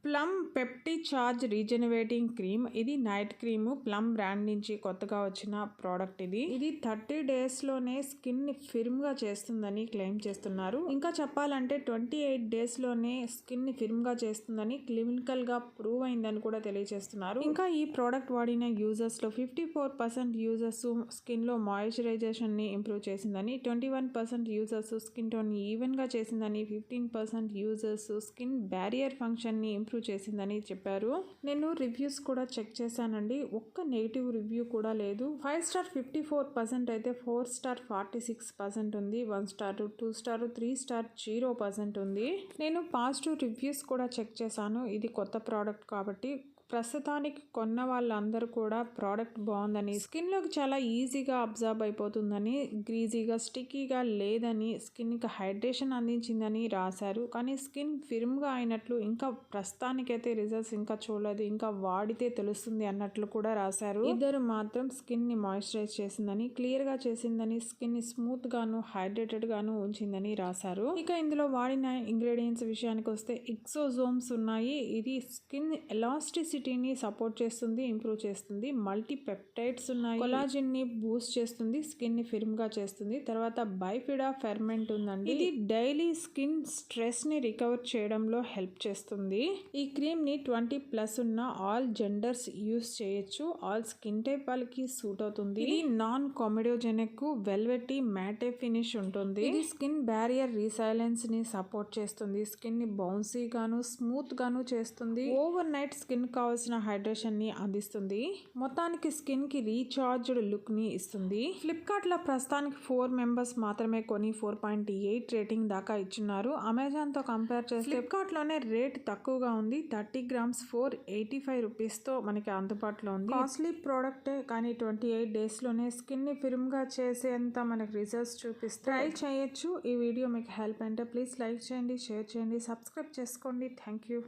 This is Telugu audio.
Plum peptide charge regenerating cream. ఇది నైట్ క్రీమ్. ప్లమ్ బ్రాండ్ నుంచి కొత్తగా వచ్చిన ప్రోడక్ట్ ఇది. 30 days లోనే స్కిన్ ని ఫిర్మ్ గా చేస్తుందని క్లెయిమ్ చేస్తున్నారు. ఇంకా చెప్పాలంటే 28 days లోనే స్కిన్ ని ఫిర్మ్ గా చేస్తుందని క్లినికల్ గా ప్రూవ్ అయిందని కూడా తెలియజేస్తున్నారు. ఇంకా ఈ ప్రోడక్ట్ వాడిన యూజర్స్ లో 54% యూజర్స్ స్కిన్ లో మాయిశ్చరైజేషన్ ని ఇంప్రూవ్ చేసిందని, 21% యూజర్స్ స్కిన్ టోన్ ని ఈవెన్ గా చేసిందని, 15% యూజర్స్ స్కిన్ బ్యారియర్ ఫంక్షన్ ని ఇంప్రూవ్ చేసిందని చెప్పారు. నేను రివ్యూస్ కూడా చెక్ చేశానండి. ఒక్క నెగిటివ్ రివ్యూ కూడా లేదు. 5 స్టార్ 54% అయితే 4 స్టార్ 46% ఉంది. 1 స్టార్ 2 స్టార్ 3 స్టార్ 0% ఉంది. నేను పాజిటివ్ రివ్యూస్ కూడా చెక్ చేశాను. ఇది కొత్త ప్రోడక్ట్ కాబట్టి ప్రస్తుతానికి కొన్న వాళ్ళందరూ కూడా ప్రోడక్ట్ బాగుందని, స్కిన్ లోకి చాలా ఈజీగా అబ్జర్వ్ అయిపోతుందని, గ్రీజీగా స్టిక్కీగా లేదని, స్కిన్ కి హైడ్రేషన్ అందించిందని రాశారు. కానీ స్కిన్ ఫిర్మ్ గా అయినట్లు ఇంకా ప్రస్తుతానికైతే రిజల్ట్స్ ఇంకా చూడలేదు, ఇంకా వాడితే తెలుస్తుంది అన్నట్లు కూడా రాశారు. ఇద్దరు మాత్రం స్కిన్ ని మాయిశ్చరైజ్ చేసిందని, క్లియర్ గా చేసిందని, స్కిన్ ని స్మూత్ గాను హైడ్రేటెడ్ గాను ఉంచిందని రాశారు. ఇక ఇందులో వాడిన ఇంగ్రీడియంట్స్ విషయానికి వస్తే ఎక్సోజోమ్స్ ఉన్నాయి. ఇది స్కిన్ ఎలాస్టిసిటీని సపోర్ట్ చేస్తుంది, ఇంప్రూవ్ చేస్తుంది. మల్టీ పెప్టైడ్స్ ఉన్నాయి. కొలాజిన్ ని బూస్ట్ చేస్తుంది, స్కిన్ ని ఫిర్మ్ గా చేస్తుంది. తర్వాత బైఫిడా ఫెర్మెంట్ ఉందండి. ఇది డైలీ స్కిన్ స్ట్రెస్ ని రికవర్ చేయడంలో హెల్ప్ చేస్తుంది. ఈ క్రీమ్ ని 20+ ఉన్న ఆల్ జెండర్స్ యూస్ చేయొచ్చు. ఆల్ స్కిన్ టైప్ వాళ్ళకి సూట్ అవుతుంది. ఇది నాన్ కామెడోజెనిక్ వెల్వెటీ మ్యాటే ఫినిష్ ఉంటుంది. ఇది స్కిన్ బ్యారియర్ రీసైలెన్స్ ని సపోర్ట్ చేస్తుంది. స్కిన్ ని బౌన్సీ గాను స్మూత్ గాను చేస్తుంది. ఓవర్ నైట్ స్కిన్ కావాల్సిన హైడ్రేషన్ ని అందిస్తుంది. మొత్తానికి స్కిన్ కి రీఛార్జ్డ్ లుక్ ని ఇస్తుంది. ఫ్లిప్కార్ట్ లో ప్రస్తుతానికి 4 మెంబర్స్ మాత్రమే కొని 4.8 రేటింగ్ దాకా ఇచ్చున్నారు. అమెజాన్ తో కంపేర్ చేస్తే ఫ్లిప్కార్ట్ లోనే రేట్ తక్కువగా ఉంది. 30 grams 485 రూపీస్ తో మనకి అందుబాటులో ఉంది. కాస్ట్లీ ప్రోడక్టే కానీ 28 days లోనే స్కిన్ ని ఫిర్మ్ గా చేసేంత మనకి రిజల్ట్స్ చూపిస్తే ట్రై చేయొచ్చు. ఈ వీడియో మీకు హెల్ప్ అంటే ప్లీజ్ లైక్ చేయండి, షేర్ చేయండి, సబ్స్క్రైబ్ చేసుకోండి. Thank you.